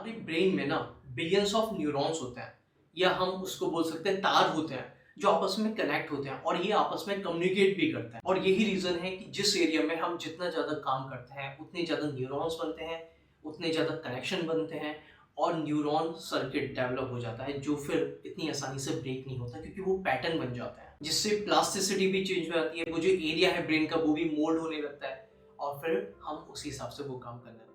हमारे ब्रेन में ना बिलियंस ऑफ न्यूरॉन्स होते हैं या हम उसको बोल सकते हैं तार होते हैं जो आपस में कनेक्ट होते हैं और ये आपस में कम्युनिकेट भी करते हैं। और यही रीजन है कि जिस एरिया में हम जितना ज्यादा काम करते हैं उतने ज्यादा न्यूरॉन्स बनते हैं, उतने ज्यादा कनेक्शन बनते हैं और न्यूरॉन सर्किट डेवलप हो जाता है जो फिर इतनी आसानी से ब्रेक नहीं होता क्योंकि वो पैटर्न बन जाता है जिससे प्लास्टिसिटी भी चेंज हो जाती है। वो जो एरिया है ब्रेन का वो भी मोल्ड होने लगता है और फिर हम उसी हिसाब से वो काम करने लगते हैं।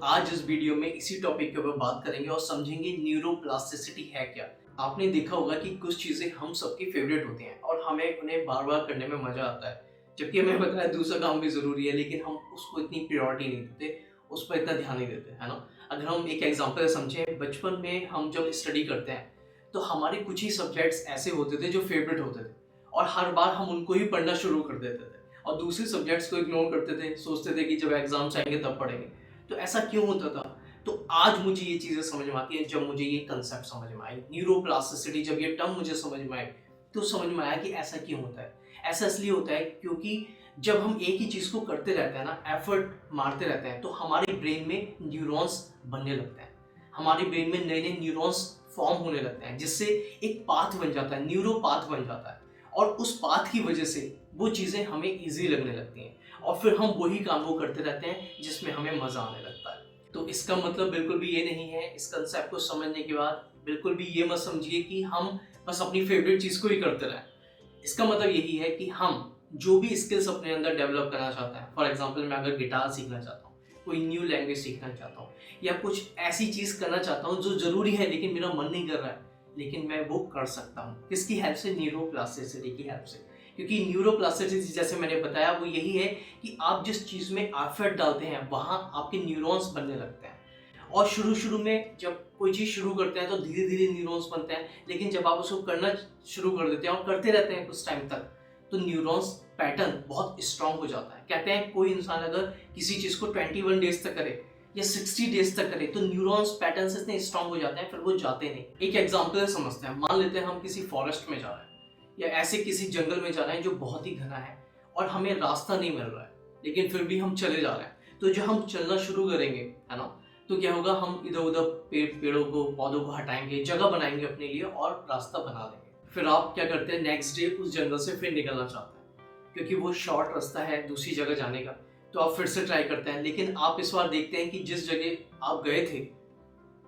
आज इस वीडियो में इसी टॉपिक के ऊपर बात करेंगे और समझेंगे न्यूरोप्लास्टिसिटी है क्या। आपने देखा होगा कि कुछ चीजें हम सबकी फेवरेट होती हैं और हमें उन्हें बार बार करने में मजा आता है, जबकि हमें पता है दूसरा काम भी जरूरी है, लेकिन हम उसको इतनी प्रायोरिटी नहीं देते, उस पर इतना ध्यान नहीं देते, है ना। अगर हम एक एग्जांपल समझें, बचपन में हम जब स्टडी करते हैं तो हमारे कुछ ही सब्जेक्ट्स ऐसे होते थे जो फेवरेट होते थे और हर बार हम उनको ही पढ़ना शुरू कर देते थे और दूसरे सब्जेक्ट्स को इग्नोर करते थे, सोचते थे कि जब एग्जाम्स आएंगे तब पढ़ेंगे। तो ऐसा क्यों होता था? तो आज मुझे ये चीजें समझ में आती है, जब मुझे ये कंसेप्ट समझ में आई न्यूरोप्लास्टिसिटी, जब ये टर्म मुझे समझ में आई तो समझ में आया कि ऐसा क्यों होता है। ऐसा इसलिए होता है क्योंकि जब हम एक ही चीज को करते रहते हैं ना, एफर्ट मारते रहते हैं, तो हमारे ब्रेन में न्यूरॉन्स बनने लगते हैं, हमारे ब्रेन में नए नए न्यूरॉन्स फॉर्म होने लगते हैं, जिससे एक पाथ बन जाता है, न्यूरो पाथ बन जाता है और उस पाथ की वजह से वो चीजें हमें इजी लगने लगती हैं और फिर हम वही काम वो करते रहते हैं जिसमें हमें मजा आने लगता है। तो इसका मतलब बिल्कुल भी ये नहीं है, इस कंसेप्ट को समझने के बाद बिल्कुल भी ये मत समझिए कि हम बस अपनी फेवरेट चीज को ही करते रहें। इसका मतलब यही है कि हम जो भी स्किल्स अपने अंदर डेवलप करना चाहते हैं, फॉर एग्जाम्पल मैं अगर गिटार सीखना चाहता हूँ, कोई न्यू लैंग्वेज सीखना चाहता हूँ या कुछ ऐसी चीज करना चाहता हूँ जो जरूरी है लेकिन मेरा मन नहीं कर रहा है, लेकिन मैं वो कर सकता हूँ। किसकी हेल्प से? न्यूरोप्लास्टिसिटी की हेल्प से। क्योंकि न्यूरोप्लास्टिसिटी जैसे मैंने बताया वो यही है कि आप जिस चीज में एफर्ट डालते हैं वहां आपके न्यूरॉन्स बनने लगते हैं और शुरू शुरू में जब कोई चीज शुरू करते हैं तो धीरे धीरे न्यूरॉन्स बनते हैं, लेकिन जब आप उसको करना शुरू कर देते हैं और करते रहते हैं कुछ टाइम तक तो न्यूरॉन्स पैटर्न बहुत स्ट्रांग हो जाता है। कहते हैं कोई इंसान अगर किसी चीज को 21 डेज तक करे या 60 डेज तक करे तो न्यूरॉन्स पैटर्न इतने स्ट्रांग हो जाते हैं फिर वो जाते नहीं। एक एग्जांपल समझते हैं, मान लेते हैं हम किसी फॉरेस्ट में जा रहे हैं या ऐसे किसी जंगल में जा रहे हैं जो बहुत ही घना है और हमें रास्ता नहीं मिल रहा है, लेकिन फिर भी हम चले जा रहे हैं। तो जब हम चलना शुरू करेंगे, है ना, तो क्या होगा, हम इधर उधर पेड़ों को पौधों को हटाएंगे, जगह बनाएंगे अपने लिए और रास्ता बना देंगे। फिर आप क्या करते हैं, नेक्स्ट डे उस जंगल से फिर निकलना चाहते हैं क्योंकि वो शॉर्ट रास्ता है दूसरी जगह जाने का, तो आप फिर से ट्राई करते हैं। लेकिन आप इस बार देखते हैं कि जिस जगह आप गए थे,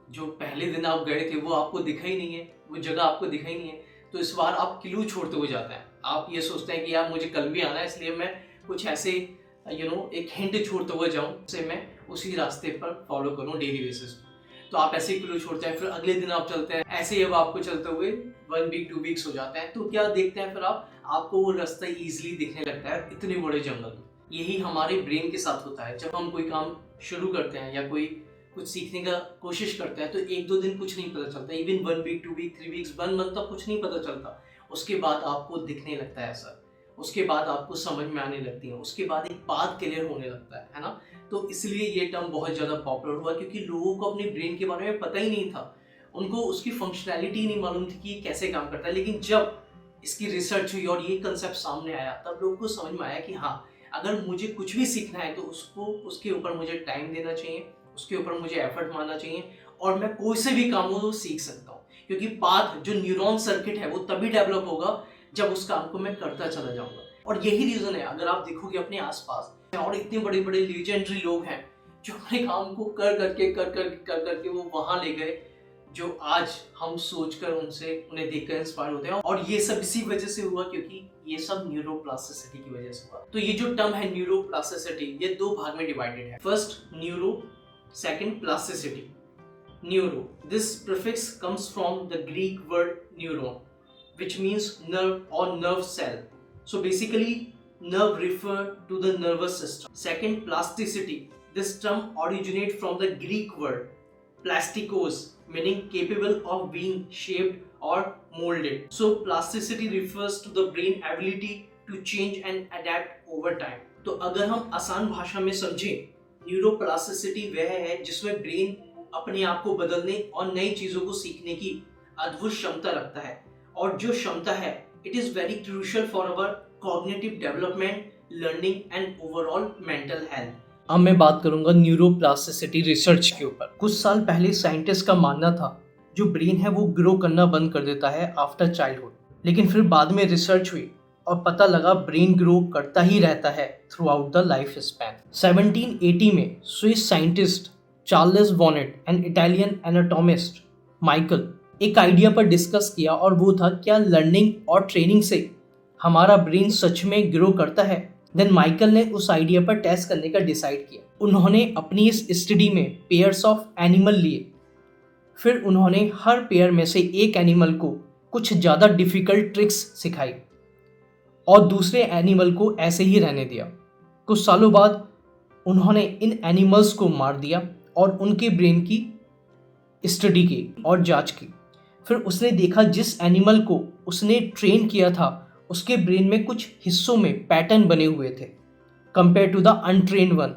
जो पहले दिन आप गए थे, वो आपको दिखा ही नहीं है, वो जगह आपको दिखा ही नहीं है। तो इस बार आप क्लू छोड़ते हुए जाते हैं। आप ये सोचते हैं कि यार मुझे कल भी आना है, इसलिए मैं कुछ ऐसे एक हिंट छोड़ते हुए जाऊं जिससे मैं उसी रास्ते पर फॉलो करूं डेली बेसिस पे। तो आप ऐसे ही क्लू छोड़ते हैं, फिर अगले दिन आप चलते हैं, ऐसे ही अब आपको चलते हुए 1 वीक 2 वीक्स हो जाते हैं। तो क्या देखते हैं फिर आपको वो रास्ता इजीली दिखने लगता है इतने बड़े जंगल में। यही हमारे ब्रेन के साथ होता है, जब हम कोई काम शुरू करते हैं या कोई कुछ सीखने का कोशिश करते हैं तो 1-2 दिन कुछ नहीं पता चलता, even 1 week 2 week 3 weeks 1 month तक कुछ नहीं पता चलता। उसके बाद आपको दिखने लगता है ऐसा, उसके बाद आपको समझ में आने लगती है, उसके बाद एक पाथ क्लियर होने लगता है ना। तो इसलिए ये टर्म बहुत ज्यादा पॉपुलर हुआ क्योंकि लोगों को अपने ब्रेन के बारे में पता ही नहीं था, उनको उसकी फंक्शनैलिटी नहीं मालूम थी कि ये कैसे काम करता है। लेकिन जब इसकी रिसर्च हुई और ये कंसेप्ट सामने आया तब लोगों को समझ में आया कि हाँ, अगर मुझे कुछ भी सीखना है तो उसको उसके ऊपर मुझे टाइम देना चाहिए, उसके ऊपर मुझे एफर्ट मारना चाहिए और मैं कोई से भी काम हो सीख सकता हूँ। क्योंकि पाथ जो न्यूरॉन सर्किट है वो तभी डेवलप होगा जब उस काम को मैं करता चला जाऊंगा। और यही रीजन है, अगर आप देखोगे अपने आसपास और इतने बड़े बड़े लीजेंडरी लोग हैं जो अपने काम को कर करके वो वहां ले गए जो आज हम सोचकर उन्हें देखकर इंस्पायर होते हैं। और ये सब इसी वजह से हुआ क्योंकि ये सब न्यूरोप्लास्टिसिटी की वजह से हुआ। तो ये जो टर्म है न्यूरोप्लास्टिसिटी, ये 2 भाग में डिवाइडेड है। First neuro, second plasticity. Neuro, this prefix comes from the Greek word neuron, which means nerve or nerve cell. So basically nerve refer to the nervous system. Second, plasticity, this term originates from the Greek word plastikos, meaning capable of being shaped or molded. So plasticity refers to the brain ability to change and adapt over time. तो अगर हम आसान भाषा में समझें, neuroplasticity वह है जिसमें ब्रेन अपने आप को बदलने और नई चीजों को सीखने की अद्भुत क्षमता रखता है। और जो क्षमता है, it is very crucial for our cognitive development, learning and overall mental health. अब मैं बात करूंगा न्यूरोप्लास्टिसिटी रिसर्च के ऊपर। कुछ साल पहले साइंटिस्ट का मानना था जो ब्रेन है वो ग्रो करना बंद कर देता है आफ्टर चाइल्डहुड, लेकिन फिर बाद में रिसर्च हुई और पता लगा ब्रेन ग्रो करता ही रहता है through out the life span. 1780 में Swiss scientist Charles वॉनेट and Italian anatomist Michael एक आइडिया पर डिस्कस किया, और वो था क्या लर्निंग और ट्रेनिंग से हमारा ब्रेन सच में ग्रो करता है। देन माइकल ने उस आइडिया पर टेस्ट करने का डिसाइड किया। उन्होंने अपनी इस स्टडी में पेयर्स ऑफ एनिमल लिए, फिर उन्होंने हर पेयर में से एक एनिमल को कुछ ज़्यादा डिफिकल्ट ट्रिक्स सिखाई और दूसरे एनिमल को ऐसे ही रहने दिया। कुछ सालों बाद उन्होंने इन एनिमल्स को मार दिया और उनके ब्रेन की स्टडी की और जांच की। फिर उसने देखा जिस एनिमल को उसने ट्रेन किया था उसके ब्रेन में कुछ हिस्सों में पैटर्न बने हुए थे compare to the untrain one,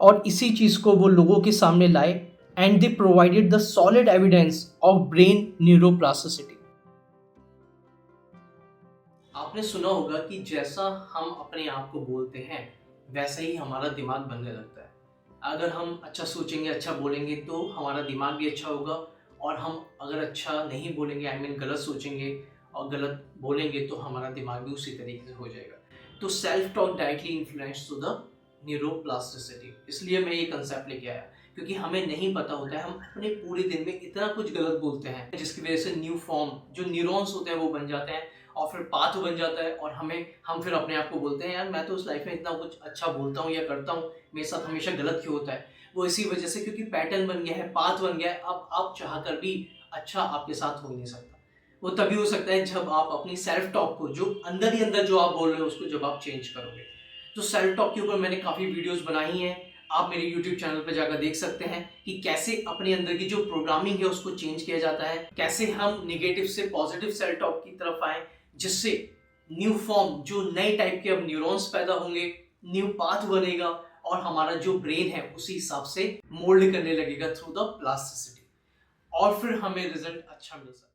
और इसी चीज को वो लोगों के सामने लाए and they provided the solid evidence of brain neuroplasticity. आपने सुना होगा कि जैसा हम अपने आप को बोलते हैं वैसा ही हमारा दिमाग बनने लगता है। अगर हम अच्छा सोचेंगे, अच्छा बोलेंगे तो हमारा दिमाग भी अच्छा होगा, और हम अगर अच्छा नहीं बोलेंगे, आई मीन गलत सोचेंगे और गलत बोलेंगे, तो हमारा दिमाग भी उसी तरीके से हो जाएगा। तो self talk directly influence to the neuroplasticity. इसलिए मैं ये कंसेप्ट लेके आया, क्योंकि हमें नहीं पता होता है, हम अपने पूरे दिन में इतना कुछ गलत बोलते हैं जिसकी वजह से न्यू फॉर्म जो न्यूरॉन्स होते हैं वो बन जाते हैं और फिर पाथ बन जाता है, और हम फिर अपने आप को बोलते हैं यार मैं तो उस लाइफ में इतना कुछ अच्छा बोलता हूँ या करता हूँ, मेरे साथ हमेशा गलत क्यों होता है। वो इसी वजह से, क्योंकि पैटर्न बन गया है, पाथ बन गया है। अब आप चाह कर भी अच्छा आपके साथ हो ही नहीं सकता। वो तभी हो सकता है जब आप अपनी सेल्फ टॉक को, जो अंदर ही अंदर जो आप बोल रहे हो उसको जब आप चेंज करोगे। तो सेल्फ टॉक के ऊपर मैंने काफ़ी वीडियोस बनाई हैं, आप मेरे यूट्यूब चैनल पर जाकर देख सकते हैं कि कैसे अपने अंदर की जो प्रोग्रामिंग है उसको चेंज किया जाता है, कैसे हम निगेटिव से पॉजिटिव सेल्फ टॉक की तरफ आए, जिससे न्यू फॉर्म, जो नए टाइप के अब न्यूरॉन्स पैदा होंगे, न्यू पाथ बनेगा और हमारा जो ब्रेन है उसी हिसाब से मोल्ड करने लगेगा थ्रू द प्लास्टिसिटी, और फिर हमें रिजल्ट अच्छा मिल सकता है।